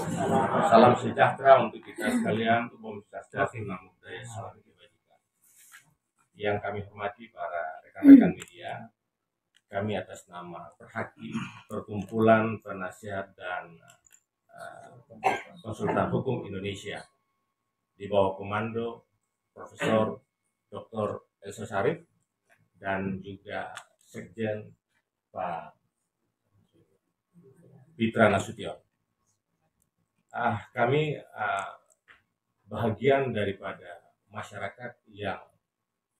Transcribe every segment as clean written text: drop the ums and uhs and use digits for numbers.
Salam sejahtera untuk kita sekalian, untuk Om Swastiastu, Namo Buddhaya, Salam Kebajikan. Yang kami hormati para rekan-rekan media, kami atas nama Perhaki, Perkumpulan Penasihat dan Konsultan Hukum Indonesia, di bawah komando Profesor Dr. Elsa Sharif dan juga Sekjen Pak Pitra Nasution. Kami bahagian daripada masyarakat yang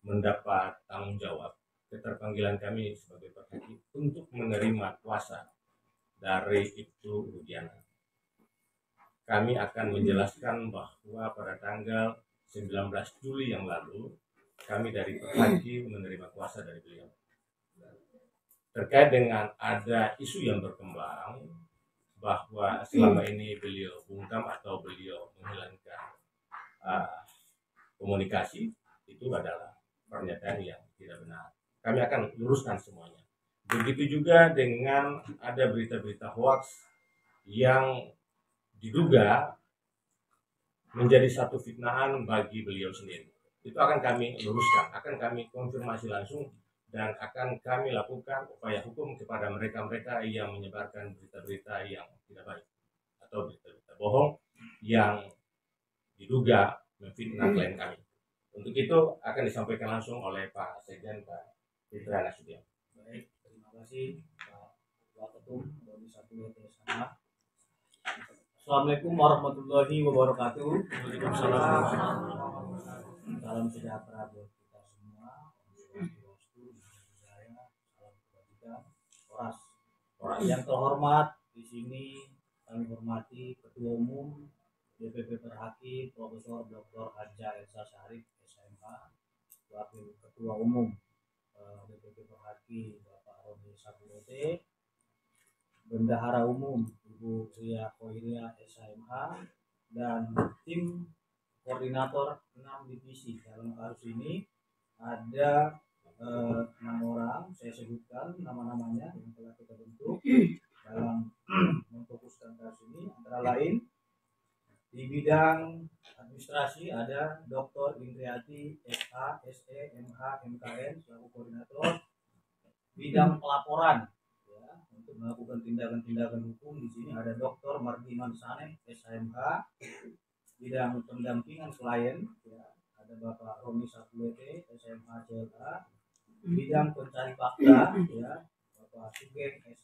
mendapat tanggung jawab keterpanggilan kami sebagai Perhaki untuk menerima kuasa dari Ibtu Rudiana. Kami akan menjelaskan bahwa pada tanggal 19 Juli yang lalu kami dari Perhaki menerima kuasa dari beliau terkait dengan ada isu yang berkembang bahwa selama ini beliau bungkam atau beliau menghilangkan komunikasi. Itu adalah pernyataan yang tidak benar. Kami akan luruskan semuanya. Begitu juga dengan ada berita-berita hoax yang diduga menjadi satu fitnahan bagi beliau sendiri. Itu akan kami luruskan, akan kami konfirmasi langsung, dan akan kami lakukan upaya hukum kepada mereka-mereka yang menyebarkan berita-berita yang tidak baik atau berita-berita bohong yang diduga memfitnah klien kami. Untuk itu akan disampaikan langsung oleh Pak Sekjen, Pak Pitra Nasution. Baik, terima kasih Pak Ketum dari Satu Sama. Assalamualaikum warahmatullahi wabarakatuh. Waalaikumsalam. Salam sejahtera buat kita semua. Salam kebajikan. Yang terhormat di sini kami hormati Ketua Umum DPP Perhaki Profesor Dr. Haja Elsa Sharif SMH, Wakil Ketua Umum DPP Perhaki Bapak Roni Satulete, Bendahara Umum Ibu Ria Koiria SMH, dan tim koordinator 6 divisi. Dalam kasus ini ada 6 orang, saya sebutkan nama-namanya yang telah kita bentuk dalam memfokuskan kasus ini, antara lain di bidang administrasi ada Dr. Indriati SH, SE, MH, MKN selaku koordinator. Bidang pelaporan ya, untuk melakukan tindakan-tindakan hukum di sini ada Dr. Mardiman Saneh SHMH. Bidang pendampingan klien ya, ada Bapak Roni Satulete SMH CLA. Bidang pencari fakta ya, Bapak Sugeng SH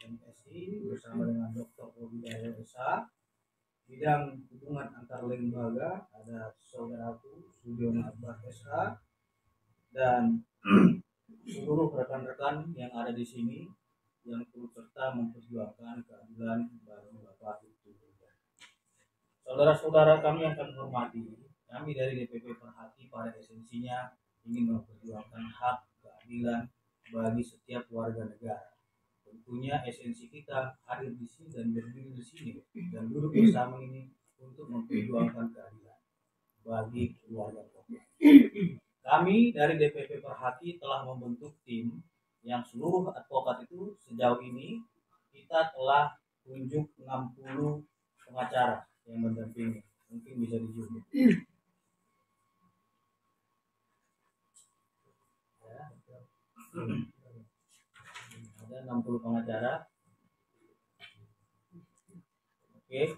MSI bersama dengan Dr. Robidaya SH. Bidang hubungan antar lembaga ada Saudaraku Sudiono Akbar SH, dan seluruh rekan-rekan yang ada di sini yang turut serta memperjuangkan keadilan bagi Bapak Ibtu. Saudara-saudara kami yang kami hormati, kami dari DPP Perhati pada esensinya ingin memperjuangkan hak keadilan bagi setiap warga negara. Tentunya esensi kita hadir di sini dan berdiri di sini dan duduk bersama ini untuk memperjuangkan keadilan bagi keluarga korban. Kami dari DPP Perhati telah membentuk tim yang seluruh advokat itu sejauh ini kita telah tunjuk 60 pengacara yang mendampingi. Mungkin bisa di-zoom. Ya, ada 60 pengacara. Oke.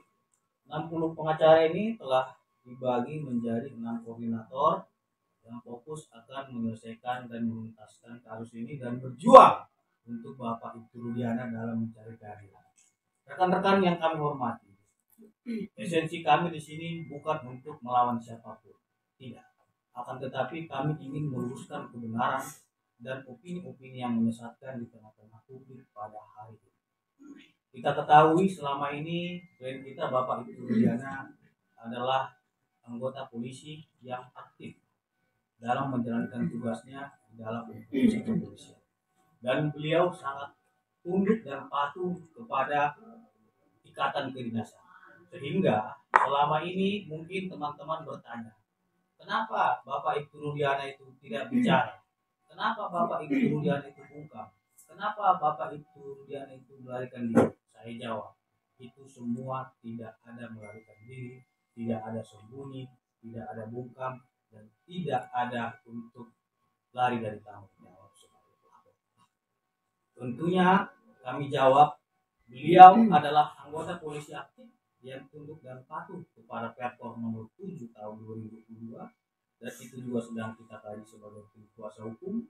60 pengacara ini telah dibagi menjadi 6 koordinator yang fokus akan menyelesaikan dan menuntaskan kasus ini dan berjuang untuk Bapak Ibtu Rudiana dalam mencari keadilan. Rekan-rekan yang kami hormati, esensi kami di sini bukan untuk melawan siapapun, tidak. Akan tetapi kami ingin meluruskan kebenaran dan opini-opini yang menyesatkan di tengah-tengah publik pada hari ini. Kita ketahui selama ini klien kita Bapak Ibtu Rudiana adalah anggota polisi yang aktif dalam menjalankan tugasnya di dalam institusi kepolisian, dan beliau sangat tunduk dan patuh kepada ikatan kedinasan. Sehingga selama ini mungkin teman-teman bertanya, kenapa Bapak Ibtu Rudiana itu tidak bicara? Kenapa Bapak Ibtu Rudiana itu bungkam? Kenapa Bapak Ibtu Rudiana itu melarikan diri? Saya jawab, itu semua tidak ada melarikan diri, tidak ada sembunyi, tidak ada bungkam, dan tidak ada untuk lari dari tanggung jawab sebagai pelapor. Tentunya kami jawab, beliau adalah anggota polisi aktif yang tunduk dan patuh kepada Perpor nomor 7 tahun 2022, dan itu juga sedang kita kaji sebagai tim kuasa hukum.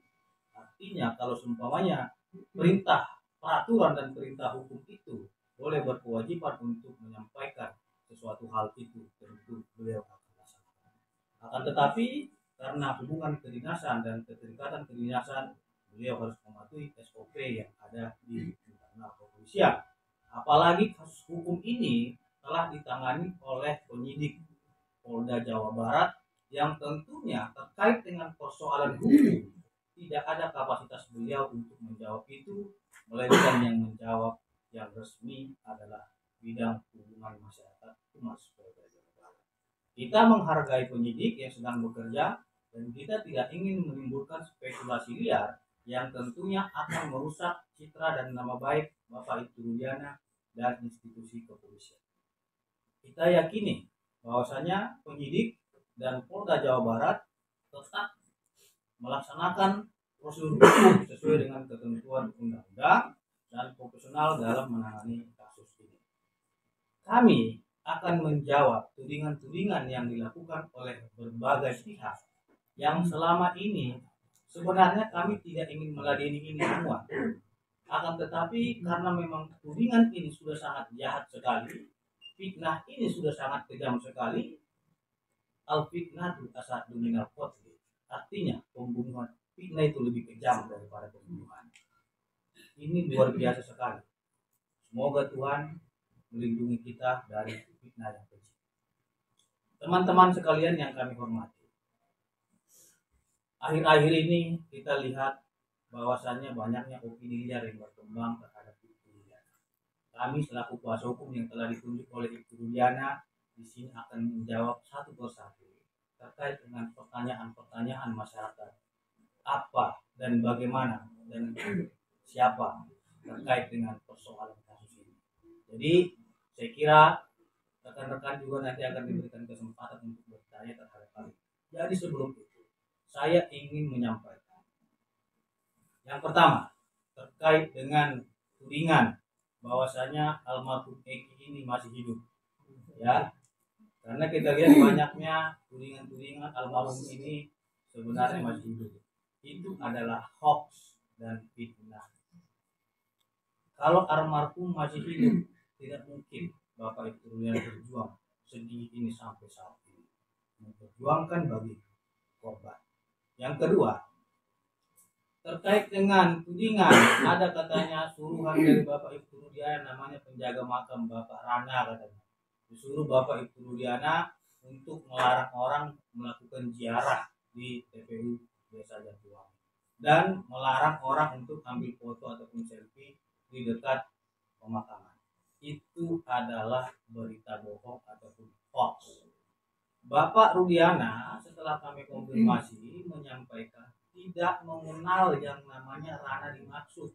Artinya kalau seumpamanya perintah, peraturan dan perintah hukum itu boleh berkewajiban untuk menyampaikan sesuatu hal itu, tentu beliau akan laksanakan. Akan tetapi karena hubungan kedinasan dan keterikatan kedinasan, beliau harus mematuhi SOP yang ada di internal kepolisian. Apalagi kasus hukum ini telah ditangani oleh penyidik Polda Jawa Barat yang tentunya terkait dengan persoalan hukum tidak ada kapasitas beliau untuk menjawab itu, melainkan yang menjawab yang resmi adalah bidang hubungan masyarakat Humas Polda Jawa Barat. Kita menghargai penyidik yang sedang bekerja dan kita tidak ingin menimbulkan spekulasi liar yang tentunya akan merusak citra dan nama baik Bapak Ibtu Rudiana dan institusi kepolisian. Kita yakini bahwasanya penyidik dan Polda Jawa Barat tetap melaksanakan prosedur hukum sesuai dengan ketentuan undang-undang dan profesional dalam menangani kasus ini. Kami akan menjawab tudingan-tudingan yang dilakukan oleh berbagai pihak yang selama ini sebenarnya kami tidak ingin meladeni ini semua. Akan tetapi karena memang tudingan ini sudah sangat jahat sekali, fitnah ini sudah sangat kejam sekali, al-fitnatu asyaddu minal qatl. Artinya pembunuhan, fitnah itu lebih kejam daripada pembunuhan. Ini luar biasa sekali. Semoga Tuhan melindungi kita dari fitnah yang kejam. Teman-teman sekalian yang kami hormati, akhir-akhir ini kita lihat bahwasannya banyaknya opini liar yang berkembang terhadap Ibtu Rudiana. Kami selaku kuasa hukum yang telah ditunjuk oleh Ibtu Rudiana di sini akan menjawab satu persatu terkait dengan pertanyaan-pertanyaan masyarakat, apa dan bagaimana dan siapa terkait dengan persoalan kasus ini. Jadi saya kira rekan-rekan juga nanti akan diberikan kesempatan untuk bertanya terhadap kami. Jadi sebelum itu saya ingin menyampaikan yang pertama terkait dengan tudingan bahwasanya almarhum Eki ini masih hidup, ya. Karena kita lihat banyaknya tudingan-tudingan almarhum ini sebenarnya masih hidup. Itu adalah hoax dan fitnah. Kalau almarhum masih hidup, tidak mungkin Bapak Ibtu Rudiana berjuang sedih ini sampai saat ini, memperjuangkan bagi korban. Yang kedua, terkait dengan tudingan, ada katanya suruhan dari Bapak Ibtu Rudiana, namanya penjaga makam Bapak Rana katanya, disuruh Bapak Ibtu Rudiana untuk melarang orang melakukan ziarah di TPU Desa Jatiwangi dan melarang orang untuk ambil foto ataupun selfie di dekat pemakaman. Itu adalah berita bohong ataupun hoax. Bapak Rudiana setelah kami konfirmasi menyampaikan tidak mengenal yang namanya Rana dimaksud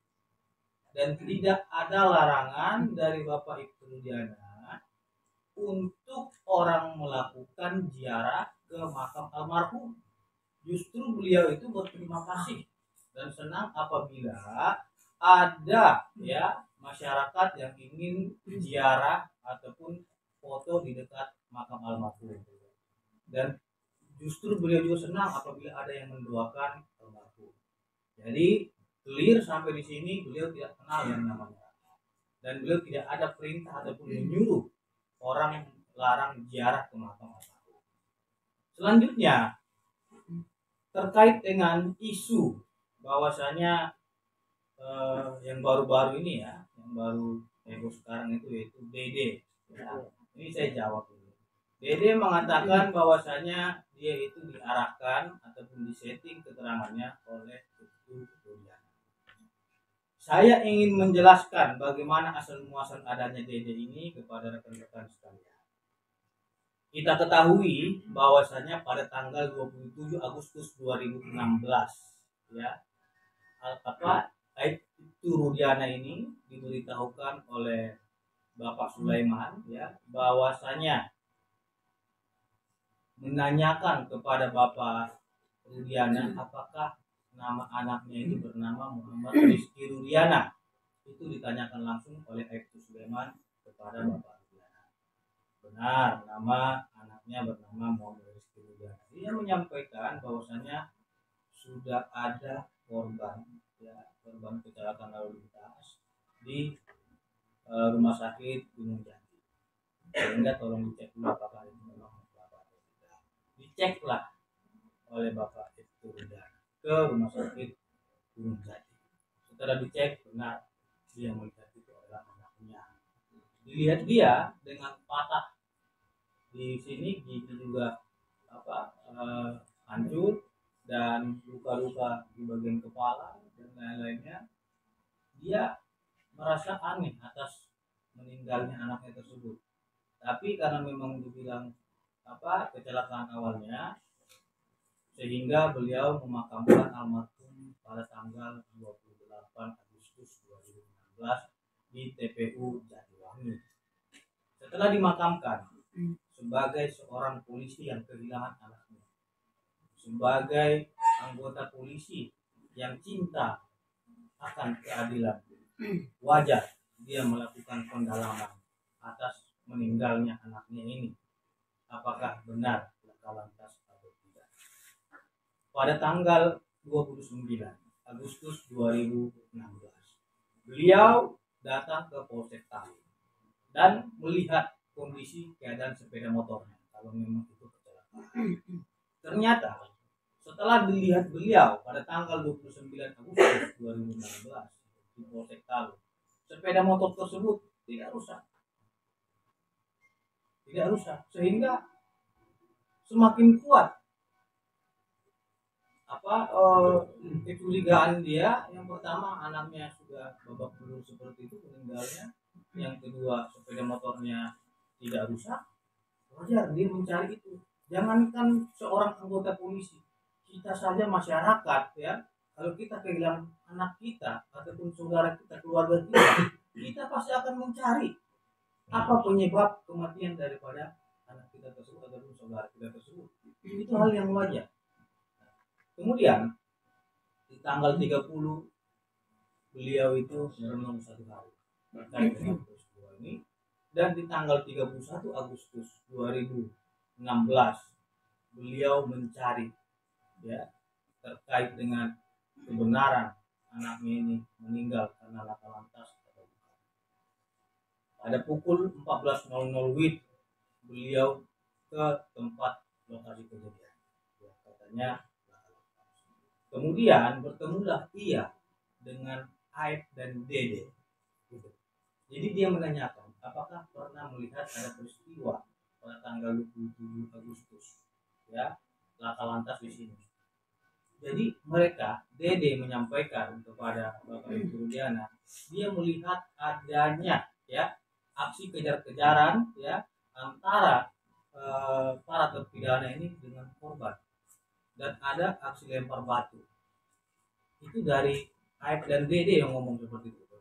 dan tidak ada larangan dari Bapak Ibtu Rudiana untuk orang melakukan ziarah ke makam almarhum. Justru beliau itu berterima kasih dan senang apabila ada masyarakat yang ingin ziarah ataupun foto di dekat makam almarhum. Dan justru beliau juga senang apabila ada yang mendoakan almarhum. Jadi clear sampai di sini, beliau tidak kenal yang namanya, dan beliau tidak ada perintah ataupun menyuruh orang larang ziarah ke makam almarhum. Selanjutnya terkait dengan isu bahwasanya yang baru-baru ini ya, yang baru sekarang itu yaitu DD. Ya, ini saya jawab dulu. DD mengatakan bahwasanya dia itu diarahkan ataupun disetting keterangannya oleh Ibtu Rudiana. Saya ingin menjelaskan bagaimana asal muasal adanya DD ini kepada rekan-rekan sekalian. Kita ketahui bahwasanya pada tanggal 27 Agustus 2016 ya, Ibtu Rudiana ini diberitahukan oleh Bapak Sulaiman ya, bahwasanya menanyakan kepada Bapak Rudiana apakah nama anaknya ini bernama Muhammad Rizky Rudiana. Itu ditanyakan langsung oleh Aibtu Sulaiman kepada Bapak Rudiana. Benar, nama anaknya bernama Muhammad Rizky Rudiana. Dia menyampaikan bahwasanya sudah ada korban kecelakaan lalu lintas di rumah sakit Gunung Jati. Sehingga tolong dicek dulu apakah itu memang Bapak atau tidak. Diceklah oleh Bapak itu ke rumah sakit Gunung Jati. Setelah dicek benar dia melihat itu adalah anaknya. Dilihat dia dengan patah di sini, gigi juga hancur dan luka-luka di bagian kepala dan lain-lainnya. Dia merasa aneh atas meninggalnya anaknya tersebut. Tapi karena memang dibilang kecelakaan awalnya, sehingga beliau memakamkan almarhum pada tanggal 28 Agustus 2016 di TPU Jatiwangi. Setelah dimakamkan, sebagai seorang polisi yang kehilangan anaknya, sebagai anggota polisi yang cinta akan keadilan, wajar dia melakukan pendalaman atas meninggalnya anaknya ini. Apakah benar laka lantas atau tidak? Pada tanggal 29 Agustus 2016, beliau datang ke Polsek Talu dan melihat kondisi keadaan sepeda motornya kalau memang itu kecelakaan. Ternyata setelah dilihat beliau pada tanggal 29 Agustus 2016 di Polsek Talu, sepeda motor tersebut tidak rusak, sehingga semakin kuat kecurigaan dia. Yang pertama, anaknya sudah babak belur seperti itu meninggalnya. Yang kedua, sepeda motornya tidak rusak. Wajar dia mencari itu. Jangankan seorang anggota polisi, kita saja masyarakat ya, kalau kita kehilangan anak kita ataupun saudara kita, keluarga kita pasti akan mencari apa penyebab kematian daripada anak kita tersebut ataupun saudara kita tersebut. Itu hal yang wajar. Kemudian di tanggal 30 beliau itu merenung satu hari terkait dengan peristiwa ini, dan di tanggal 31 Agustus 2016 beliau mencari ya terkait dengan kebenaran anaknya ini meninggal karena laka lantas atau bukan. Pada pukul 14.00 WIB beliau ke tempat lokasi kejadian. Ya, katanya. Kemudian bertemulah ia dengan Aib dan Dede. Jadi dia menanyakan apakah pernah melihat ada peristiwa pada tanggal 27 Agustus ya laka lantas di sini. Jadi mereka, Dede menyampaikan kepada Bapak Ibu Rudiana, dia melihat adanya ya aksi kejar-kejaran ya antara para terpidana ini dengan korban, dan ada aksi lempar batu. Itu dari Aib dan Dede yang ngomong seperti itu.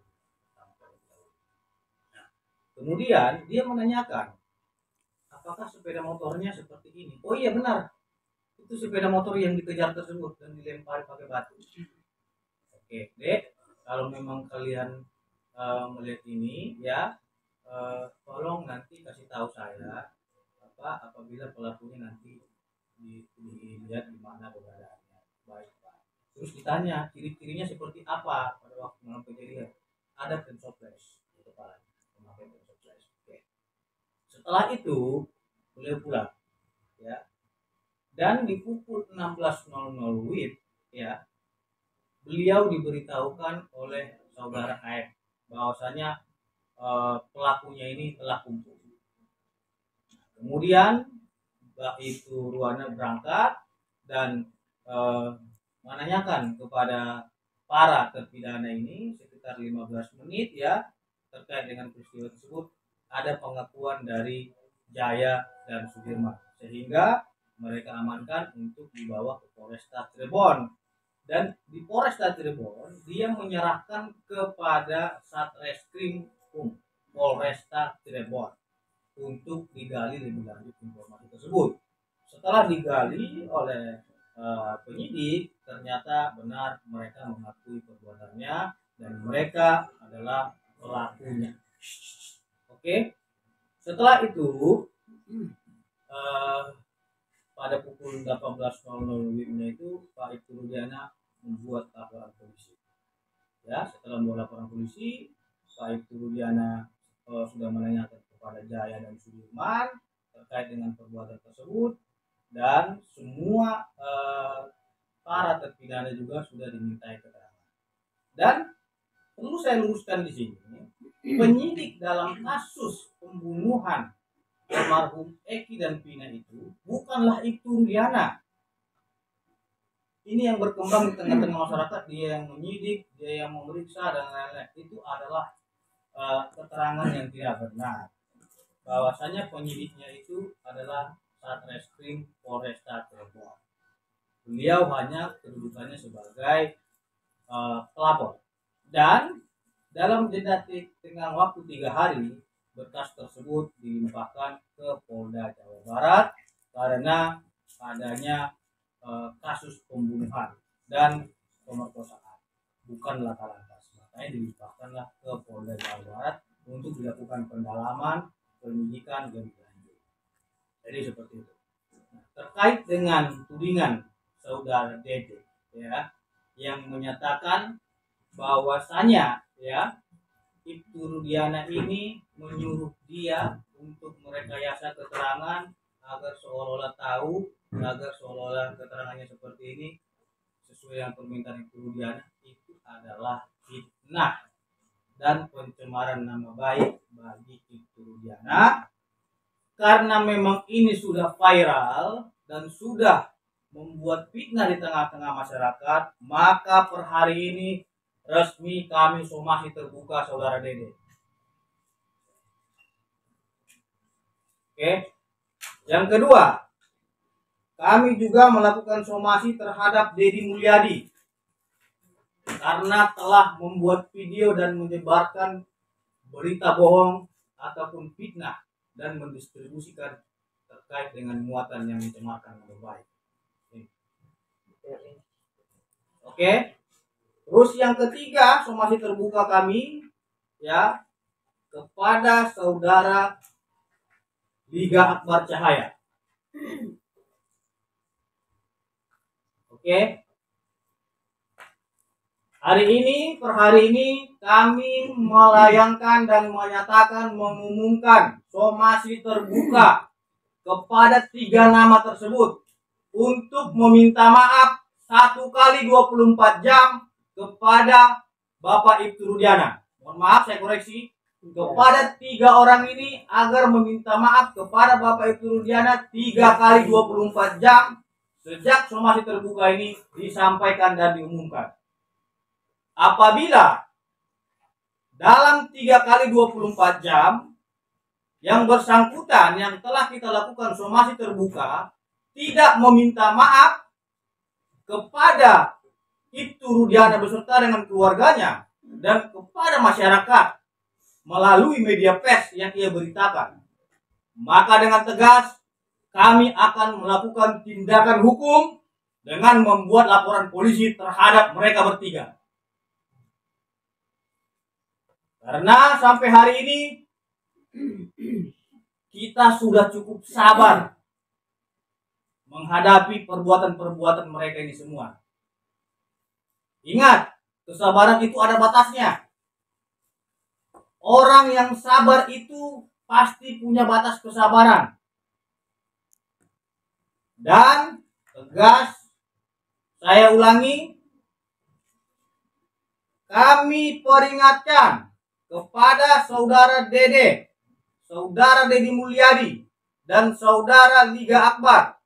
Nah, kemudian dia menanyakan apakah sepeda motornya seperti ini. Oh iya benar, itu sepeda motor yang dikejar tersebut dan dilempar pakai batu. Oke Dek, kalau memang kalian melihat ini ya, tolong nanti kasih tahu saya apabila pelakunya nanti dilihat di mana keberadaannya. Baik Pak. Terus ditanya ciri-cirinya seperti apa pada waktu malam kejadian. Ada pensoples di kepalanya, memakai pensoples. Oke. Setelah itu beliau pulang ya, dan di pukul 16.00 WIB ya beliau diberitahukan oleh saudara Aib bahwasanya pelakunya ini telah kumpul. Kemudian itu Ruana berangkat dan menanyakan kepada para terpidana ini sekitar 15 menit ya terkait dengan peristiwa tersebut. Ada pengakuan dari Jaya dan Sudirman sehingga mereka amankan untuk dibawa ke Polresta Cirebon. Dan di Polresta Cirebon dia menyerahkan kepada Satreskrim Polresta Cirebon untuk digali lebih lanjut informasi tersebut. Setelah digali oleh penyidik, ternyata benar mereka mengakui perbuatannya dan mereka adalah pelakunya. Oke, setelah itu pada pukul 18.00 WIB-nya itu Pak Ibtu Rudiana membuat laporan polisi. Ya, setelah membuat laporan polisi, Pak Ibtu Rudiana sudah menanyakan kepada Jaya dan Sudirman terkait dengan perbuatan tersebut, dan semua para terpidana juga sudah dimintai keterangan. Dan perlu saya luruskan di sini, penyidik dalam kasus pembunuhan almarhum Eki dan Pina itu bukanlah Ibtu Rudiana. Ini yang berkembang di tengah-tengah masyarakat, dia yang menyidik, dia yang memeriksa dan lain-lain. Itu adalah keterangan yang tidak benar. Bahwasanya penyidiknya itu adalah Satreskrim Polresta Cirebon. Beliau hanya kedudukannya sebagai pelapor. Dan dalam jeda tengah waktu 3 hari, berkas tersebut dilimpahkan ke Polda Jawa Barat karena adanya kasus pembunuhan dan pemerkosaan, bukan laka lantas. Makanya dilimpahkanlah ke Polda Jawa Barat untuk dilakukan pendalaman, penyidikan lebih lanjut. Jadi seperti itu. Terkait dengan tudingan saudara Dede, ya, yang menyatakan bahwasanya, ya, Ibtu Rudiana ini menyuruh dia untuk merekayasa keterangan agar seolah-olah tahu, agar seolah-olah keterangannya seperti ini sesuai dengan permintaan Ibtu Rudiana, itu adalah fitnah dan pencemaran nama baik bagi Ibtu Rudiana. Karena memang ini sudah viral dan sudah membuat fitnah di tengah-tengah masyarakat, maka per hari ini resmi kami somasi terbuka saudara Dede. Oke. Yang kedua, kami juga melakukan somasi terhadap Dedi Mulyadi karena telah membuat video dan menyebarkan berita bohong ataupun fitnah dan mendistribusikan terkait dengan muatan yang mencemarkan nama baik. Oke. Terus yang ketiga, somasi terbuka kami, ya, kepada saudara Liga Akbar Cahaya. Oke. Per hari ini kami melayangkan dan menyatakan, mengumumkan somasi terbuka kepada 3 nama tersebut untuk meminta maaf 1 kali 24 jam kepada Bapak Ibtu Rudiana. Mohon maaf, saya koreksi, kepada 3 orang ini agar meminta maaf kepada Bapak Ibtu Rudiana 3 kali 24 jam sejak somasi terbuka ini disampaikan dan diumumkan. Apabila dalam 3 kali 24 jam yang bersangkutan yang telah kita lakukan somasi terbuka tidak meminta maaf kepada Ibtu Rudiana beserta dengan keluarganya dan kepada masyarakat melalui media pers yang ia beritakan, maka dengan tegas kami akan melakukan tindakan hukum dengan membuat laporan polisi terhadap mereka bertiga. Karena sampai hari ini kita sudah cukup sabar menghadapi perbuatan-perbuatan mereka ini semua. Ingat, kesabaran itu ada batasnya. Orang yang sabar itu pasti punya batas kesabaran. Dan tegas, saya ulangi, kami peringatkan kepada saudara Dede, saudara Dedi Mulyadi, dan saudara Liga Akbar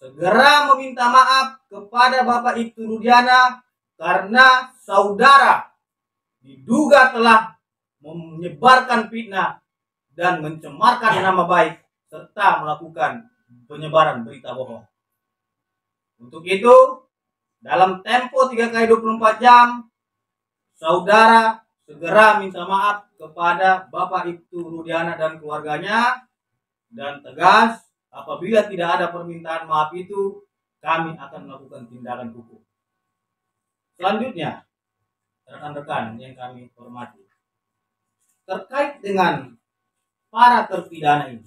segera meminta maaf kepada Bapak Ibtu Rudiana karena saudara diduga telah menyebarkan fitnah dan mencemarkan nama baik serta melakukan penyebaran berita bohong. Untuk itu, dalam tempo 3 kali 24 jam, saudara segera minta maaf kepada Bapak Ibtu Rudiana dan keluarganya, dan tegas apabila tidak ada permintaan maaf itu, kami akan melakukan tindakan hukum. Selanjutnya, rekan-rekan yang kami hormati, terkait dengan para terpidana ini.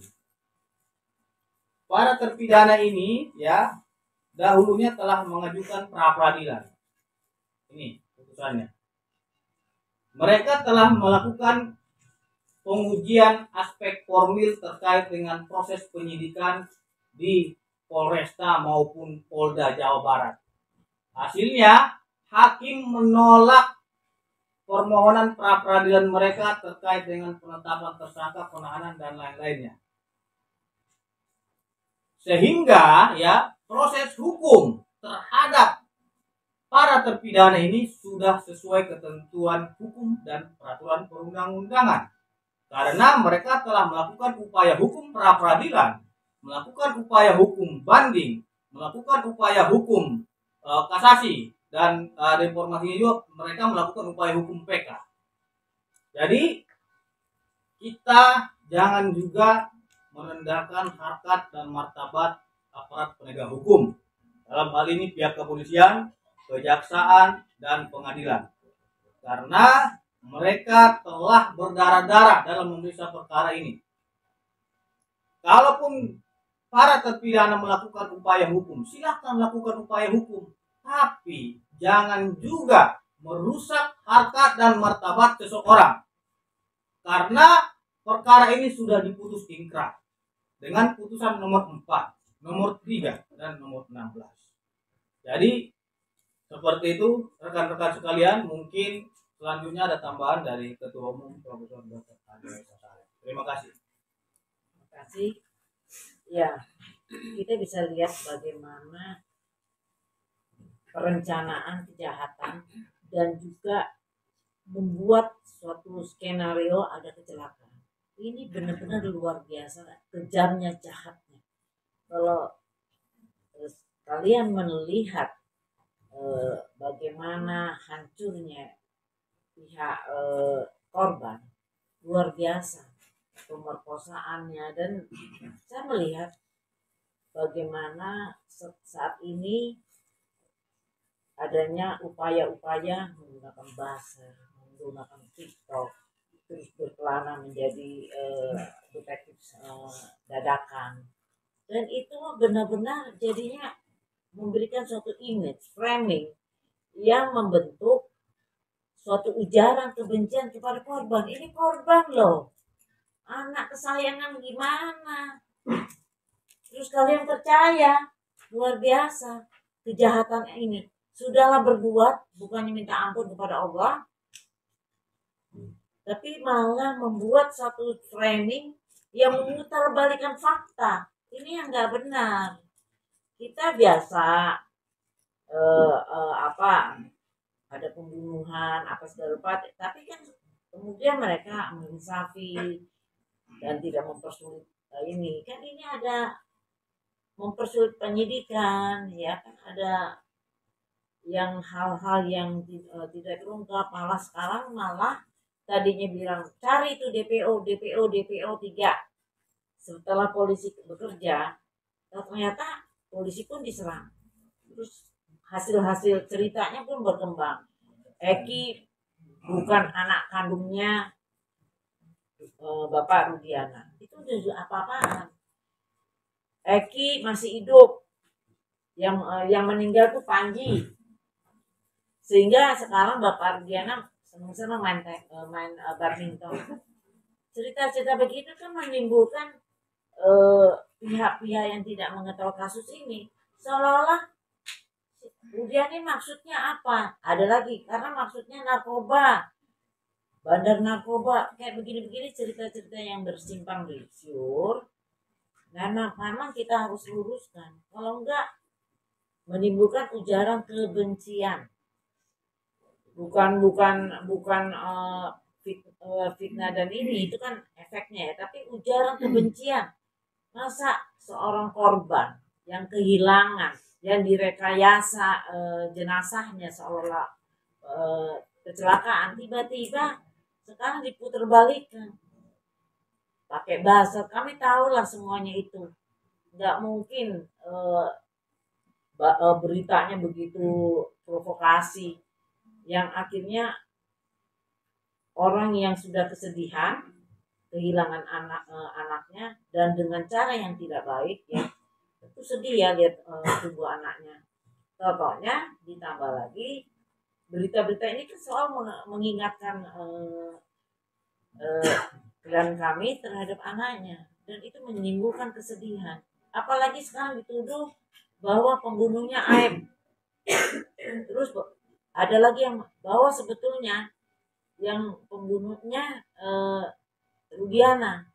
Para terpidana ini ya dahulunya telah mengajukan pra peradilan. Ini putusannya. Mereka telah melakukan pengujian aspek formil terkait dengan proses penyidikan di Polresta maupun Polda Jawa Barat. Hasilnya, hakim menolak permohonan pra peradilan mereka terkait dengan penetapan tersangka, penahanan, dan lain-lainnya. Sehingga ya proses hukum terhadap para terpidana ini sudah sesuai ketentuan hukum dan peraturan perundang-undangan. Karena mereka telah melakukan upaya hukum pra peradilan, melakukan upaya hukum banding, melakukan upaya hukum kasasi, dan informasinya juga mereka melakukan upaya hukum PK. Jadi kita jangan juga merendahkan harkat dan martabat aparat penegak hukum. Dalam hal ini pihak kepolisian, kejaksaan, dan pengadilan. Karena mereka telah berdarah-darah dalam memeriksa perkara ini. Kalaupun para terpidana melakukan upaya hukum, silakan lakukan upaya hukum. Tapi jangan juga merusak harkat dan martabat seseorang. Karena perkara ini sudah diputus ingkrah dengan putusan nomor 4, nomor 3, dan nomor 16. Jadi seperti itu rekan-rekan sekalian, mungkin selanjutnya ada tambahan dari Ketua Umum Profesor Dr. Ade Sasari. Terima kasih. Terima kasih. Ya, kita bisa lihat bagaimana perencanaan kejahatan dan juga membuat suatu skenario ada kecelakaan. Ini benar-benar luar biasa, kejamnya, jahatnya. Kalau kalian melihat bagaimana hancurnya pihak korban, luar biasa pemerkosaannya, dan saya melihat bagaimana saat ini adanya upaya-upaya menggunakan buzzer, menggunakan TikTok, terus berkelana menjadi detektif dadakan, dan itu benar-benar jadinya memberikan suatu image, framing yang membentuk suatu ujaran kebencian kepada korban. Ini korban loh, anak kesayangan gimana? Terus kalian percaya? Luar biasa kejahatan ini. Sudahlah berbuat, bukannya minta ampun kepada Allah, tapi malah membuat satu framing yang memutarbalikkan fakta. Ini yang nggak benar. Kita biasa ada pembunuhan apa segala macam, tapi kan kemudian mereka menginsafi dan tidak mempersulit ini. Kan ini ada mempersulit penyidikan, ya kan, ada yang hal-hal yang tidak terungkap, malah sekarang tadinya bilang cari itu DPO 3. Setelah polisi bekerja, ternyata polisi pun diserang. Terus hasil-hasil ceritanya pun berkembang. Eki bukan anak kandungnya Bapak Rudiana. Itu udah apa-apaan. Eki masih hidup. Yang meninggal tuh Panji. Sehingga sekarang Bapak Rudiana senang-senang main badminton. Cerita-cerita begitu kan menimbulkan pihak-pihak yang tidak mengetahui kasus ini, seolah-olah Rudiana ini maksudnya apa? Ada lagi, karena maksudnya narkoba, bandar narkoba, kayak begini-begini cerita-cerita yang bersimpang siur. Nah, memang kita harus luruskan, kalau enggak menimbulkan ujaran kebencian, bukan fitnah dan ini, itu kan efeknya ya, tapi ujaran kebencian. Masa seorang korban yang kehilangan, yang direkayasa jenazahnya seolah kecelakaan, tiba-tiba sekarang diputar balikan pakai bahasa, kami tahu lah semuanya itu nggak mungkin beritanya begitu provokasi yang akhirnya orang yang sudah kesedihan kehilangan anaknya dan dengan cara yang tidak baik ya, itu sedih ya lihat tubuh anaknya. Contohnya ditambah lagi berita-berita ini kan selalu mengingatkan klien kami terhadap anaknya dan itu menimbulkan kesedihan. Apalagi sekarang dituduh bahwa pembunuhnya Aib. Terus ada lagi yang bahwa sebetulnya yang pembunuhnya Rudiana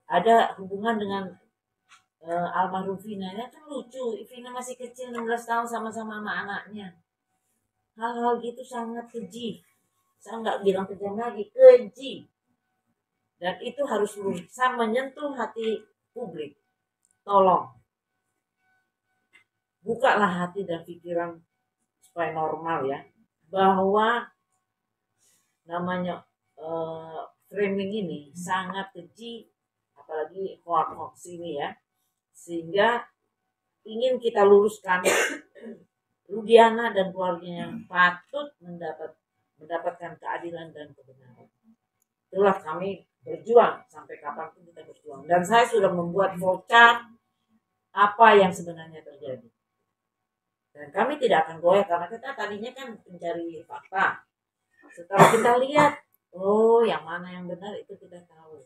ada hubungan dengan almarhum Vina. Ya kan lucu, Vina masih kecil 16 tahun sama-sama sama anaknya. Hal-hal gitu sangat keji. Saya nggak bilang kejam lagi, keji. Dan itu harus bisa menyentuh hati publik. Tolong bukalah hati dan pikiran supaya normal ya, bahwa namanya framing ini sangat keji, apalagi hoax ini ya, sehingga ingin kita luruskan. Rudiana dan keluarganya yang patut mendapatkan keadilan dan kebenaran. Itulah kami berjuang sampai kapanpun kita berjuang, dan saya sudah membuat flowchart apa yang sebenarnya terjadi. Dan kami tidak akan goyah karena kita tadinya kan mencari fakta. Setelah kita lihat, oh yang mana yang benar itu kita tahu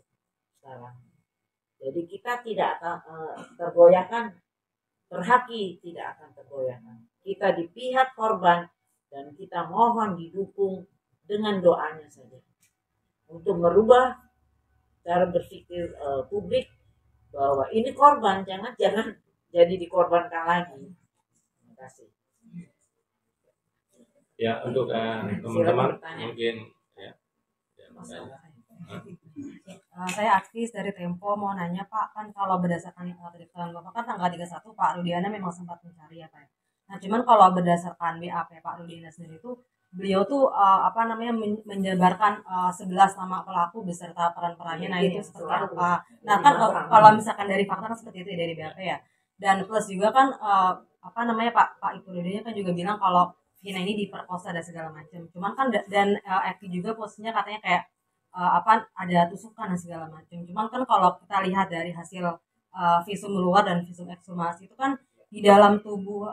sekarang. Jadi kita tidak akan tergoyahkan, terhaki tidak akan tergoyahkan. Kita di pihak korban dan kita mohon didukung dengan doanya saja untuk merubah cara berpikir publik bahwa ini korban, jangan jadi dikorbankan lagi. Terima kasih. Ya, untuk teman-teman mungkin ya. Saya aktif dari Tempo, mau nanya Pak, kan kalau berdasarkan keterangan Bapak kan tanggal 31 Pak Rudiana memang sempat mencari ya Pak. Nah cuman kalau berdasarkan BAP Pak Rudiana sendiri itu beliau tuh menjabarkan 11 nama pelaku beserta peran-perannya. Nah itu seperti apa? Nah kan kalau misalkan dari fakta kan seperti itu ya, dari BAP ya. Dan plus juga kan Pak Ibu Rudiana kan juga bilang kalau Vina ini diperkosa dan segala macam. Cuman kan dan Eki juga posisinya katanya kayak ada tusukan dan segala macam. Cuman kan kalau kita lihat dari hasil visum luar dan visum ekshumasi itu kan di dalam tubuh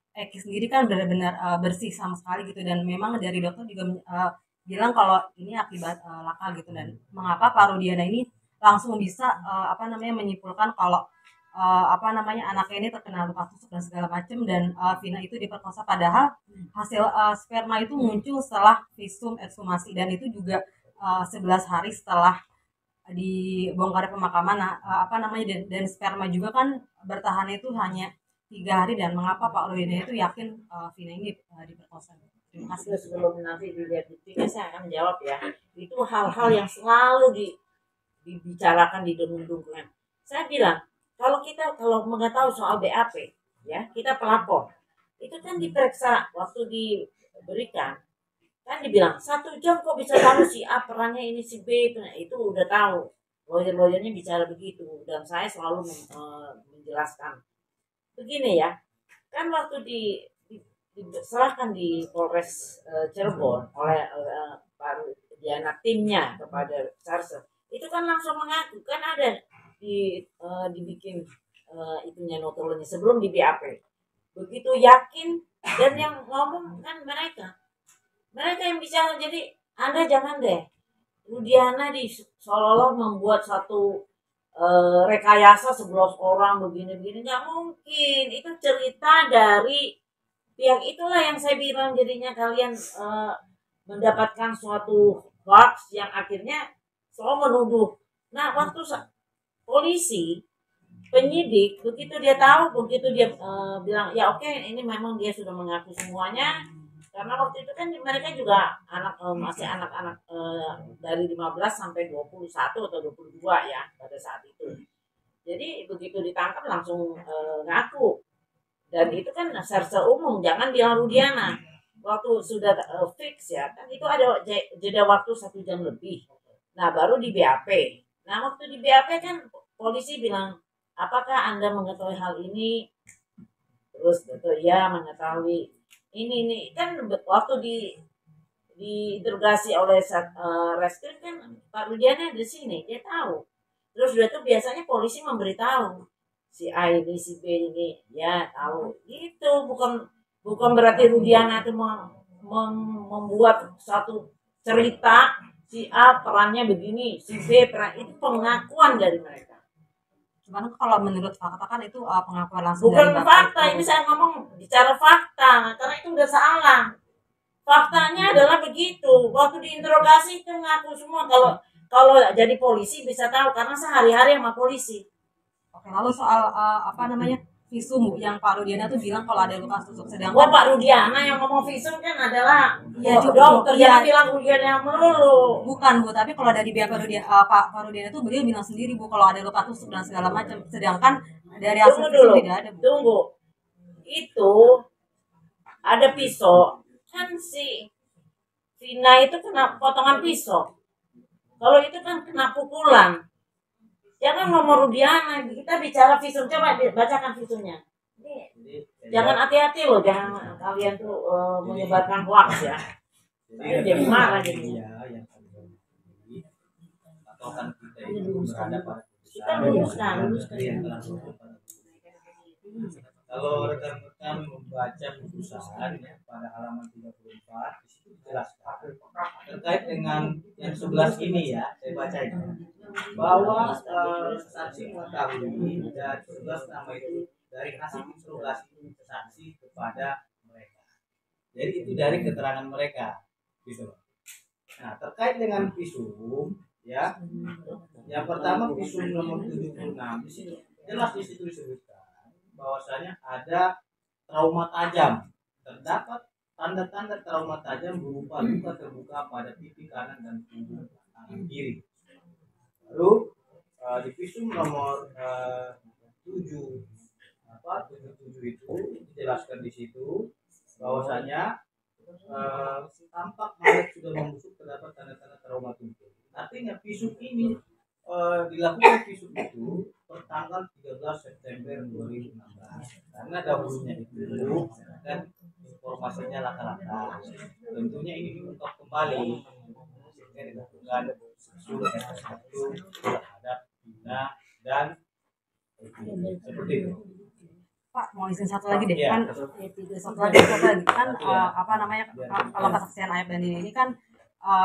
Eki sendiri kan benar-benar bersih sama sekali gitu, dan memang dari dokter juga bilang kalau ini akibat laka gitu. Dan mengapa Pak Rudiana ini langsung bisa menyimpulkan kalau anaknya ini terkena luka tusuk dan segala macam, dan Vina itu diperkosa, padahal hasil sperma itu muncul setelah visum ekshumasi dan itu juga 11 hari setelah dibongkar pemakaman. Dan sperma juga kan bertahan itu hanya 3 hari. Dan mengapa Pak Rudiana itu yakin Vina ini diperkosa? Terima kasih. Sebelum nanti dilihat buktinya saya akan menjawab ya. Itu hal-hal yang selalu dibicarakan, didengung-dengungkan. Saya bilang kalau mengetahui soal BAP ya, kita pelapor itu kan diperiksa waktu diberikan kan dibilang 1 jam kok bisa tahu si A perannya ini si B, itu udah tahu. Lawyer-lawyernya bicara begitu, dan saya selalu menjelaskan begini ya, kan waktu diserahkan di Polres Cirebon oleh Pak Rudiana timnya kepada Sarse, itu kan langsung mengaku kan ada dibikin itunya notolonya sebelum di BAP, begitu yakin, dan yang ngomong kan mereka yang bicara. Jadi Anda jangan deh Rudiana seolah-olah membuat satu rekayasa 11 orang begini-begini, nggak mungkin. Itu cerita dari pihak itulah yang saya bilang jadinya kalian mendapatkan suatu hoax yang akhirnya selalu menuduh. Nah waktu polisi penyidik begitu dia bilang ya oke, ini memang dia sudah mengaku semuanya. Karena waktu itu kan mereka juga masih anak-anak dari 15 sampai 21 atau 22 ya pada saat itu. Jadi begitu ditangkap langsung ngaku. Dan itu kan serse umum, jangan bilang Rudiana. waktu sudah fix ya kan itu ada jeda waktu 1 jam lebih. Nah baru di BAP. Nah waktu di BAP kan polisi bilang apakah Anda mengetahui hal ini? Terus betul ya mengetahui ini nih kan waktu diinterogasi oleh reskrim kan Pak Rudiana di sini dia tahu. Terus udah tuh biasanya polisi memberitahu si A ini si B ini ya tahu itu bukan bukan berarti Rudiana itu membuat satu cerita si A perannya begini si B peran itu pengakuan dari mereka. Cuman kalau menurut fakta kan itu pengakuan langsung Bukan dari fakta, ini saya ngomong bicara fakta, karena itu udah salah. Faktanya adalah begitu. Waktu diinterogasi itu ngaku semua kalau kalau jadi polisi bisa tahu karena sehari-hari sama polisi. Oke, lalu soal apa namanya visum yang Pak Rudiana tuh bilang kalau ada luka tusuk, sedangkan Pak Rudiana yang ngomong visum kan adalah Iya, dokter iya. jangan bilang Rudiana melulu. bukan Bu, tapi kalau dari pihak Pak Rudiana tuh beliau bilang sendiri Bu kalau ada luka tusuk dan segala macam, sedangkan dari hasil Tunggu visum dulu, tidak ada Bu. tunggu. Itu ada pisau kan si Vina itu kena potongan pisau. Kalau itu kan kena pukulan. Jangan ngomong Rudiana, kita bicara visum. Coba bacakan visumnya. Jangan hati-hati loh, jangan kalian tuh menyebarkan hoax ya. Jadi marah jadi. Yang atau kan kita itu berada pada Kita luruskan. yang telah kalau rekan-rekan membaca putusan ya, pada halaman 34 di situ dijelaskan terkait dengan yang 11 ini ya, saya bacain bahwa saksi mengetahui dan 11 nama itu dari hasil interogasi saksi kepada mereka. Jadi itu dari keterangan mereka, gitu. Nah terkait dengan visum ya, yang pertama visum nomor 76 di situ jelas di situ disebutkan bahwasanya ada trauma tajam, terdapat tanda-tanda trauma tajam berupa luka terbuka pada pipi kanan dan punggung tangan kiri. Lalu di visum nomor 77 itu dijelaskan di situ bahwasanya tampak mayat sudah membusuk, terdapat tanda-tanda trauma tubuh. Artinya visum ini dilakukan visum itu pertanggal 13 September 2016 karena dahulunya itu dan informasinya laka-laka. Tentunya ini diungkap kembali sehingga dilakukan surat S1 terhadap Vina dan seperti itu. Pak mau izin satu lagi deh Ya, kan satu lagi kan apa namanya kalau kesaksian Ayat dan Dini ini kan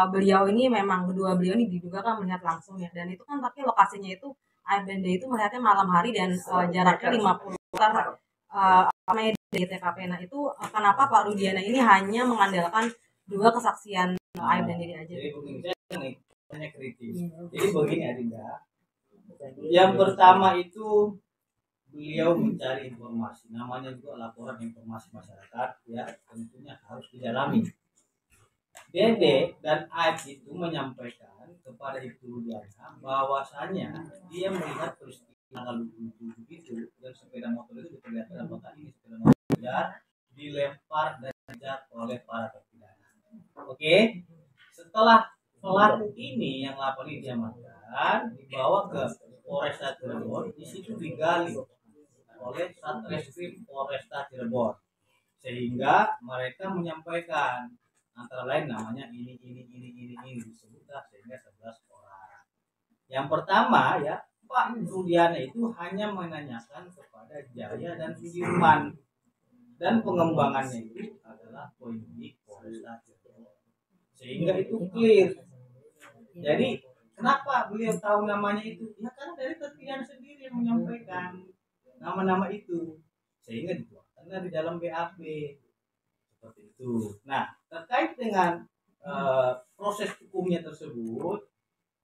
beliau ini memang kedua beliau ini diduga kan melihat langsung ya, dan itu kan tapi lokasinya itu Ayat dan Dini itu melihatnya malam hari dan jaraknya 50 meter namanya dari TKP. Nah itu kenapa Pak Rudiana ini hanya mengandalkan dua kesaksian Ayat dan Dini aja? Jadi begini, saya tanya kritis. Jadi begini Adinda, yang pertama itu beliau mencari informasi, namanya juga laporan informasi masyarakat ya, tentunya harus didalami. Dede dan Aib itu menyampaikan kepada Ibu Rudiana bahwasanya dia melihat peristiwa tanggal 27 itu dan sepeda motor itu diperlihatkan apakah ini sepeda motor dilempar dan dikejar oleh para terpidana. Oke, setelah pelaku ini yang lapor ini diamankan, dibawa ke Polresta Cirebon, di situ digali oleh Satreskrim Polresta Cirebon, sehingga mereka menyampaikan antara lain namanya ini disebutlah sehingga 11 orang. Yang pertama ya, Pak Rudiana itu hanya menanyakan kepada Jaya dan Sudirman dan pengembangannya itu adalah penyidik Polresta Cirebon, sehingga itu clear. Jadi kenapa beliau tahu namanya itu? Ya karena dari terpidana sendiri yang menyampaikan nama-nama itu, sehingga dituangkan di dalam BAP seperti itu. Nah terkait dengan proses hukumnya tersebut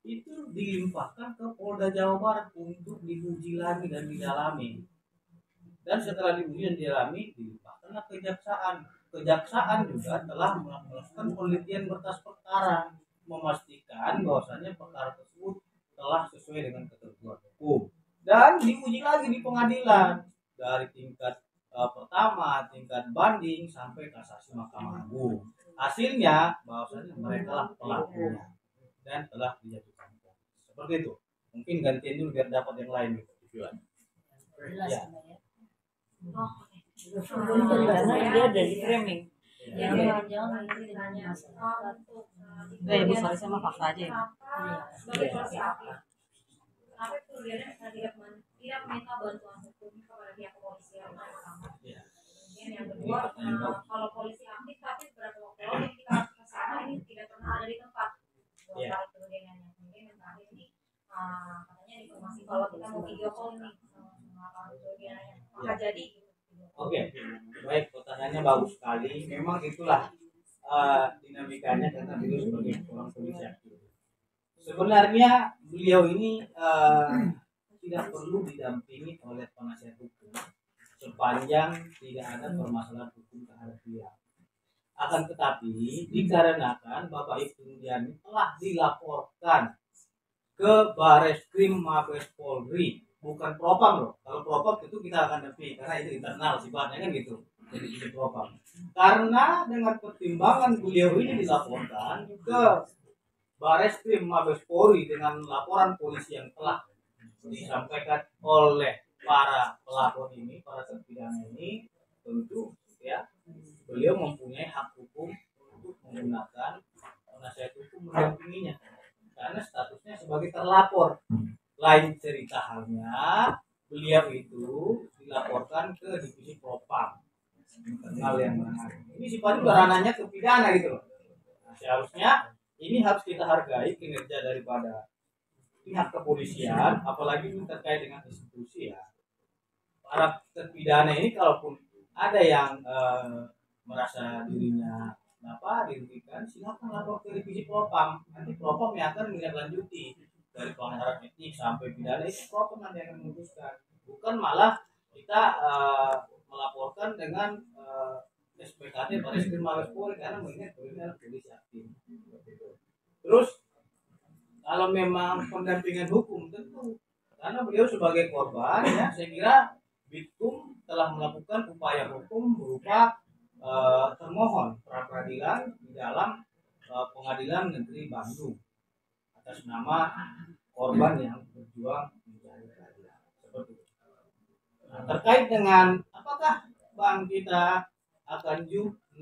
itu dilimpahkan ke Polda Jawa Barat untuk diuji lagi dan didalami. Dan setelah diuji dan didalami dilimpahkanlah kejaksaan. Kejaksaan juga telah melakukan penelitian berkas perkara, memastikan bahwasanya perkara tersebut telah sesuai dengan ketentuan hukum dan diuji lagi di pengadilan dari tingkat pertama, tingkat banding sampai kasasi Mahkamah Agung. Hasilnya bahwasanya mereka lah pelakunya dan telah dijatuhkan vonis. Seperti itu. Mungkin gantian dulu biar dapat yang lain gitu. Jelas Ya. ya. Karena dia dari framing. Ya, jangan nanti ditanya untuk Enggak ya Bu, sorry saya mah fakta aja ya. sebagai polisi aktif. Kenapa kemudian tidak meminta bantuan hukum kepada pihak kepolisian? Ya. Kemudian yang kedua, kalau polisi aktif tapi beberapa waktu lalu kita ke sana ini tidak pernah ada di tempat. Dua kali kemudian yang terakhir ini katanya informasi kalau kita mau video call ini sama Pak Rudiana. Maka jadi Oke, baik, pertanyaannya bagus sekali. Memang itulah dinamikanya karena beliau sebagai seorang polisi aktif. Sebenarnya beliau ini tidak perlu didampingi oleh penasihat hukum sepanjang tidak ada permasalahan hukum terhadap dia. Akan tetapi dikarenakan Bapak Ibtu Rudiana telah dilaporkan ke Bareskrim Mabes Polri, bukan Propam loh. Kalau Propam itu kita akan dampingi karena itu internal sifatnya kan gitu. Jadi itu Propam. Karena dengan pertimbangan beliau ini dilaporkan ke Bareskrim Mabes Polri dengan laporan polisi yang telah disampaikan oleh para pelapor ini, para terpidana ini, tentu ya beliau mempunyai hak hukum untuk menggunakan penasihat hukum mendampinginya karena statusnya sebagai terlapor. Lain cerita halnya beliau itu dilaporkan ke divisi Propam internal yang menangani. Ini sifatnya ranahnya terpidana gitu loh. Nah, seharusnya ini harus kita hargai kinerja daripada pihak kepolisian, apalagi ini terkait dengan institusi ya. Para terpidana ini kalaupun ada yang merasa dirinya dirugikan, silakan lapor ke divisi Propam. Nanti Propam yang akan menindaklanjuti dari pelanggaran etik sampai pidana, itu Propam nanti akan memutuskan. Bukan malah kita melaporkan dengan SPKT Bareskrim Mabes Polri karena mengingat polisi adalah polisi aktif. Terus kalau memang pendampingan hukum tentu karena beliau sebagai korban ya, saya kira Bitkum telah melakukan upaya hukum berupa termohon pra peradilan di dalam Pengadilan Negeri Bandung atas nama korban yang berjuang mencari keadilan. Seperti itu. Nah, terkait dengan apakah Bang kita akan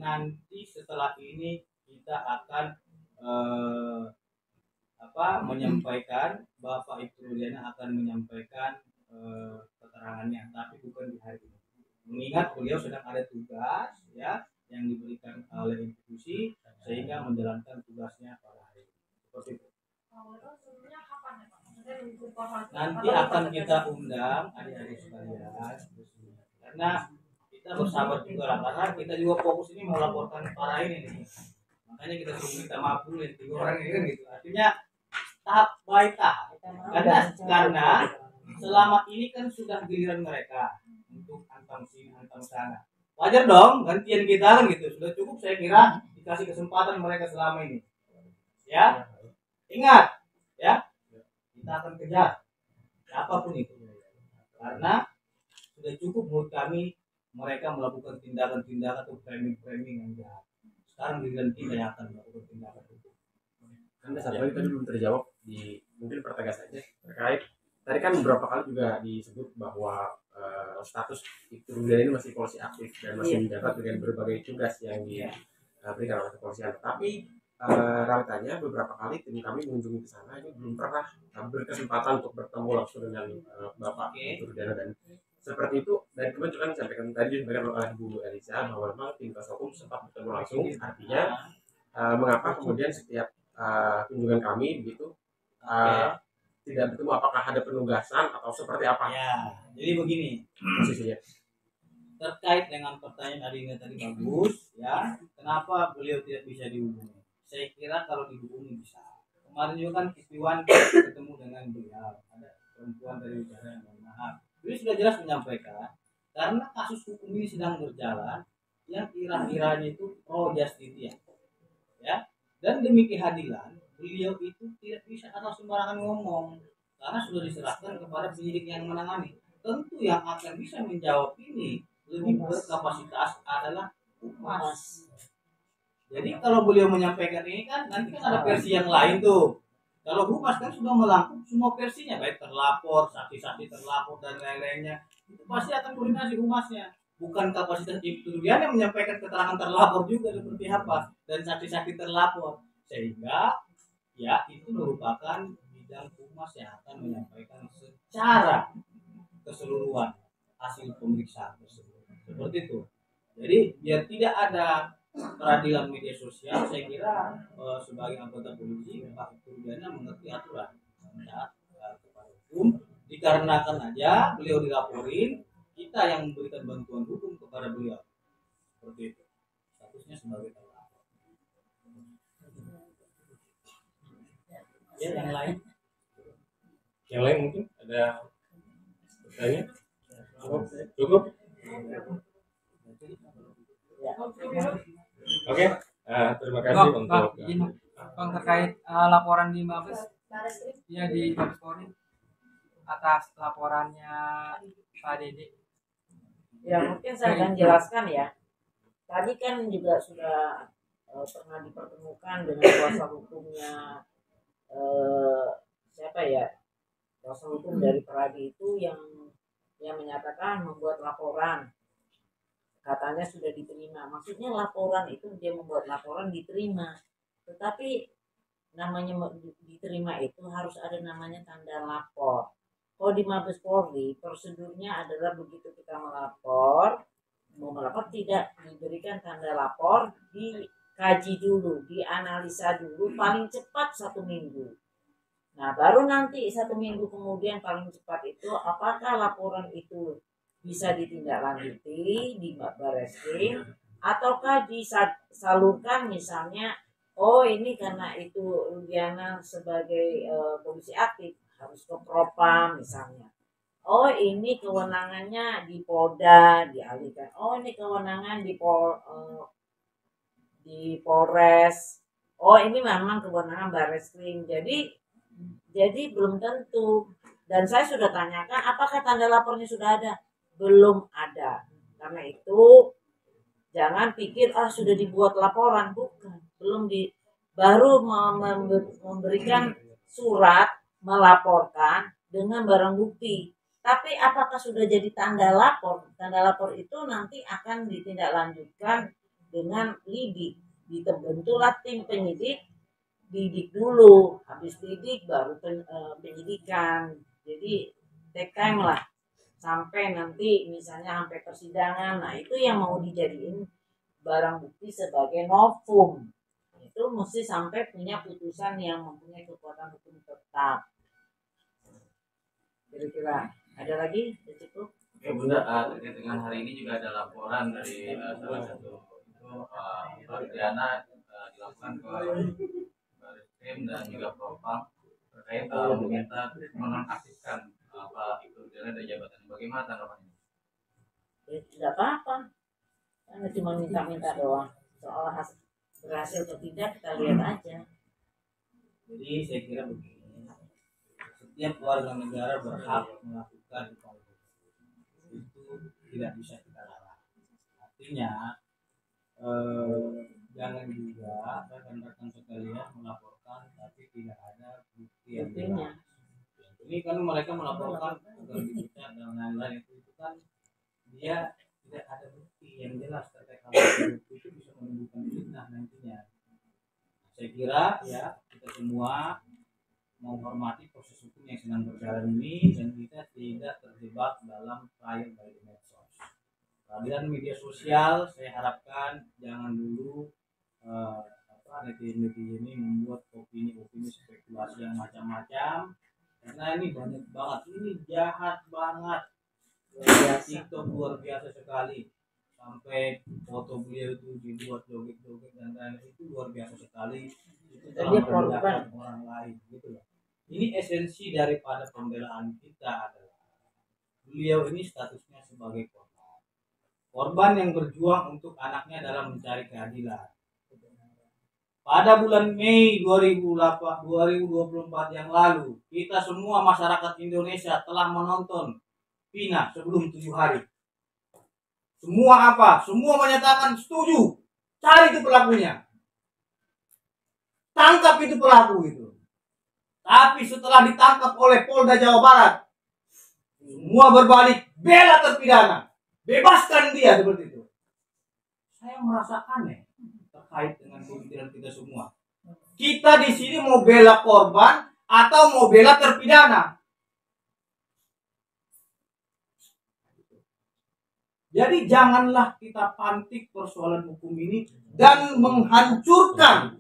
nanti setelah ini kita akan menyampaikan Bapak Ibtu Rudiana akan menyampaikan keterangannya, tapi bukan di hari ini. Mengingat beliau sedang ada tugas ya yang diberikan oleh institusi sehingga menjalankan tugasnya pada hari ini. Seperti itu. Nanti akan kita undang adik-adik sekalian karena kita bersabar juga lah karena kita juga fokus ini melaporkan para ini nih. Makanya kita suruh minta maaf dulu ya 3 orang ini kan gitu. Artinya tahap by tahap. Karena selama ini kan sudah giliran mereka untuk hantam sini hantam sana. Wajar dong gantian kita kan gitu. Sudah cukup saya kira dikasih kesempatan mereka selama ini. Ya. Ingat ya. Kita akan kejar apapun itu. Karena sudah cukup menurut kami mereka melakukan tindakan-tindakan atau framing-framing yang jahat. Sekarang giliran kita yang akan melakukan tindakan itu. Kan satu lagi tadi belum terjawab di mungkin pertegas saja terkait tadi kan beberapa kali juga disebut bahwa status Ibtu Rudiana ini masih polisi aktif dan masih menjabat dengan berbagai tugas yang diberikan oleh kepolisian. Tapi realitanya beberapa kali tim kami mengunjungi ke sana ini belum pernah berkesempatan untuk bertemu langsung dengan Bapak Ibtu Rudiana dan seperti itu. Dan kebetulan disampaikan tadi oleh Bu Elisa bahwa memang tim kuasa hukum sempat bertemu langsung. Artinya mengapa kemudian setiap kunjungan kami begitu tidak bertemu, apakah ada penugasan atau seperti apa? Ya, jadi begini posisinya. Terkait dengan pertanyaan adiknya tadi bagus ya, kenapa beliau tidak bisa dihubungi? Saya kira kalau dihubungi bisa. Kemarin juga kan Kiswiwan ketemu dengan beliau, ada perempuan dari negara yang maaf. Beliau sudah jelas menyampaikan karena kasus hukum ini sedang berjalan yang kira-kiranya itu pro justitia ya, dan demi keadilan beliau itu tidak bisa asal sembarangan ngomong karena sudah diserahkan kepada penyidik yang menangani. Tentu yang akan bisa menjawab ini lebih berkapasitas adalah humas. Jadi kalau beliau menyampaikan ini kan nanti kan ada versi yang lain tuh. Kalau humas kan sudah melangkung semua versinya, baik terlapor, saksi-saksi terlapor dan lain-lainnya. Itu pasti akan koordinasi humasnya. Bukan kapasitas Ibtu Rudiana yang menyampaikan keterangan terlapor juga seperti apa dan saksi-saksi terlapor. Sehingga ya itu merupakan bidang humas yang akan menyampaikan secara keseluruhan hasil pemeriksaan tersebut. Seperti itu. Jadi biar tidak ada peradilan media sosial, saya kira sebagai anggota polisi Pak Rudiana mengerti aturan kepada hukum, dikarenakan aja beliau dilaporin, kita yang memberikan bantuan hukum kepada beliau, seperti itu, statusnya sebagai terlapor. Ya, yang lain mungkin ada pertanyaan? Cukup? Oke, terima kasih untuk Bang terkait laporan di Mabes, ya di Mabes Polri atas laporannya Pak Dede. Ya mungkin saya akan jelaskan ya. Tadi kan juga sudah pernah dipertemukan dengan kuasa hukumnya siapa ya, kuasa hukum dari Peradi itu yang menyatakan membuat laporan. Katanya sudah diterima. Maksudnya laporan itu dia membuat laporan diterima. Tetapi namanya diterima itu harus ada namanya tanda lapor. Kalau di Mabes Polri prosedurnya adalah begitu kita melapor, mau melapor tidak diberikan tanda lapor, dikaji dulu, dianalisa dulu, paling cepat 1 minggu. Nah baru nanti 1 minggu kemudian paling cepat itu apakah laporan itu bisa ditindaklanjuti di Barreskrim ataukah disalurkan misalnya, oh ini karena itu Rudiana sebagai polisi aktif harus ke Propam misalnya, oh ini kewenangannya di Polda dialihkan, oh ini kewenangan di Polres, oh ini memang kewenangan Barreskrim. Jadi belum tentu. Dan saya sudah tanyakan apakah tanda lapornya sudah ada, belum ada. Karena itu jangan pikir sudah dibuat laporan, bukan, belum baru memberikan surat melaporkan dengan barang bukti. Tapi apakah sudah jadi tanda lapor? Tanda lapor itu nanti akan ditindaklanjutkan dengan lidik. Dibentuklah tim penyidik, didik dulu, habis didik baru penyidikan. Jadi take time lah sampai nanti misalnya sampai persidangan. Nah itu yang mau dijadiin barang bukti sebagai novum, itu mesti sampai punya putusan yang mempunyai kekuatan hukum tetap. Kira-kira ada lagi? Cukup? Oke Bunda, terkait dengan hari ini juga ada laporan dari salah satu itu Rudiana dilakukan ke Barreskrim dan juga Propam terkait meminta menonaktifkan Pak Rudiana dari jabatan. Bagaimana tanggapannya? Ya, tidak apa-apa, karena cuma minta-minta doang. Soal berhasil atau tidak kita lihat aja. Jadi saya kira begini, setiap warga negara berhak melakukan itu tidak bisa kita larang. Artinya jangan juga rekan-rekan sekalian melaporkan tapi tidak ada bukti yang jelas. Ini kan mereka melaporkan agar dipecat dan lain-lain, itu kan dia tidak ada bukti yang jelas terkait hal itu bisa menimbulkan fitnah nantinya. Saya kira ya kita semua menghormati proses hukum yang sedang berjalan ini dan kita tidak terjebak dalam trial by the medsos. Peradilan media sosial saya harapkan jangan dulu netizen ini membuat opini-opini spekulasi yang macam-macam, karena ini banyak banget, ini jahat banget. TikTok luar biasa sekali, sampai foto beliau itu dibuat joget-joget dan lain-lain, itu luar biasa sekali. Itu telah merendahkan orang lain gitu loh. Ini esensi daripada pembelaan kita adalah beliau ini statusnya sebagai korban yang berjuang untuk anaknya dalam mencari keadilan. Pada bulan Mei 2024 yang lalu, kita semua masyarakat Indonesia telah menonton Vina sebelum 7 hari. Semua apa? Semua menyatakan setuju. Cari itu pelakunya. Tangkap itu pelaku itu. Tapi setelah ditangkap oleh Polda Jawa Barat, semua berbalik, bela terpidana. Bebaskan dia, seperti itu. Saya merasa aneh terkait dengan pemikiran kita semua. Kita di sini mau bela korban atau mau bela terpidana? Jadi janganlah kita pantik persoalan hukum ini dan menghancurkan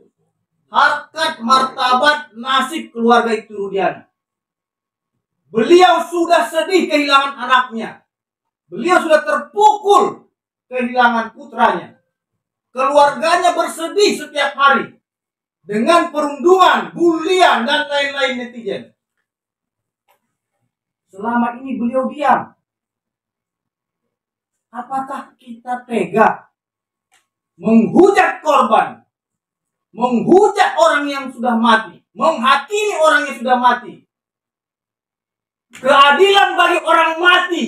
harkat martabat nasib keluarga Ibtu Rudiana. Beliau sudah sedih kehilangan anaknya. Beliau sudah terpukul kehilangan putranya. Keluarganya bersedih setiap hari dengan perundungan, bulian, dan lain-lain netizen. Selama ini beliau diam. Apakah kita tega menghujat korban, menghujat orang yang sudah mati, menghakimi orang yang sudah mati? Keadilan bagi orang mati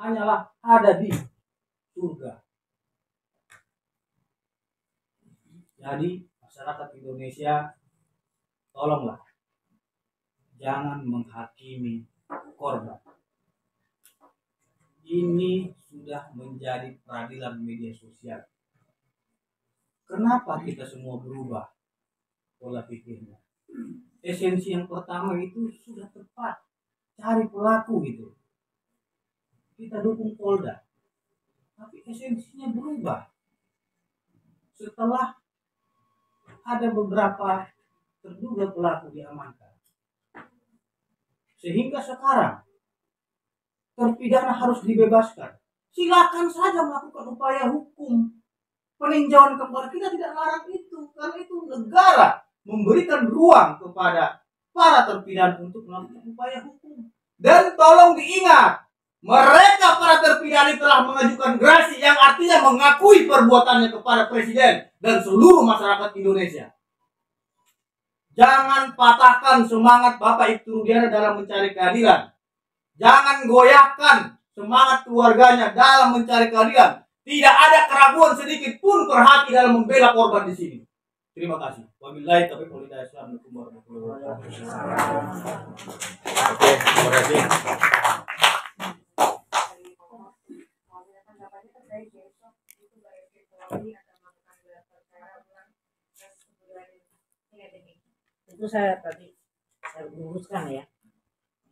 hanyalah ada di surga. Jadi masyarakat Indonesia, tolonglah jangan menghakimi korban. Ini sudah menjadi peradilan media sosial. Kenapa kita semua berubah pola pikirnya? Esensi yang pertama itu sudah tepat. Cari pelaku gitu. Kita dukung Polda. Tapi esensinya berubah. Setelah ada beberapa terduga pelaku diamankan. Sehingga sekarang terpidana harus dibebaskan. Silakan saja melakukan upaya hukum peninjauan kembali. Kita tidak larang itu, karena itu negara memberikan ruang kepada para terpidana untuk melakukan upaya hukum. Dan tolong diingat, mereka para terpidana telah mengajukan gerasi yang artinya mengakui perbuatannya kepada Presiden dan seluruh masyarakat Indonesia. Jangan patahkan semangat Bapak Ibtu Rudiana dalam mencari keadilan. Jangan goyahkan semangat keluarganya dalam mencari keadilan. Tidak ada keraguan sedikit pun berhati dalam membela korban di sini. Terima kasih. Wabillahi taufiq wal hidayah. Assalamualaikum warahmatullahi wabarakatuh. Oke, terima kasih. Itu saya tadi luruskan ya.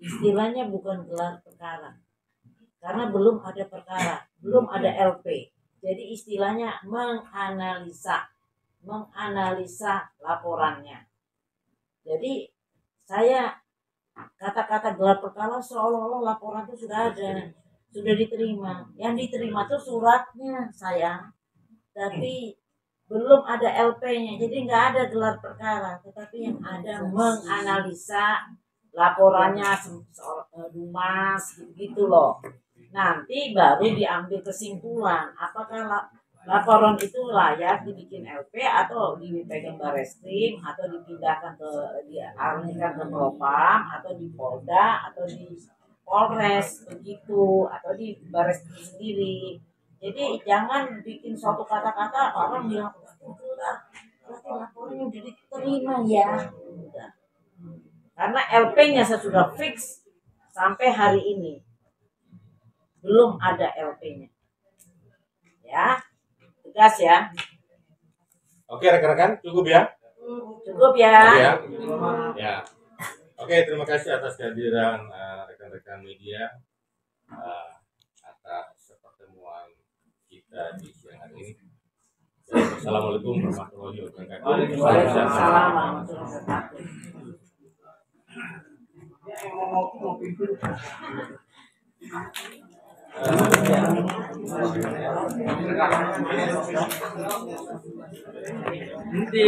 Istilahnya bukan gelar perkara. Karena belum ada perkara, belum ada LP. Jadi istilahnya menganalisa laporannya. Jadi saya kata-kata gelar perkara seolah-olah laporan itu sudah ada, sudah diterima. Yang diterima itu suratnya saya, tapi belum ada LP-nya. Jadi nggak ada gelar perkara, tetapi yang ada menganalisa laporannya Dumas gitu loh. Nanti baru diambil kesimpulan apakah laporan itu layak dibikin LP atau dipegang Bareskrim atau dipindahkan dialihkan ke Propam atau di Polda atau di Polres begitu atau di Bareskrim sendiri. Jadi jangan bikin suatu kata-kata orang bilang berarti laporannya udah diterima ya. Karena LP-nya saya sudah fix sampai hari ini. Belum ada LP-nya. Ya. Tegas ya. Oke, rekan-rekan, cukup ya? Cukup ya. Ya. Ya. Oke, terima kasih atas kehadiran rekan-rekan media atas pertemuan kita di siang hari ini. Assalamualaikum warahmatullahi wabarakatuh. Waalaikumsalam warahmatullahi wabarakatuh. Nanti,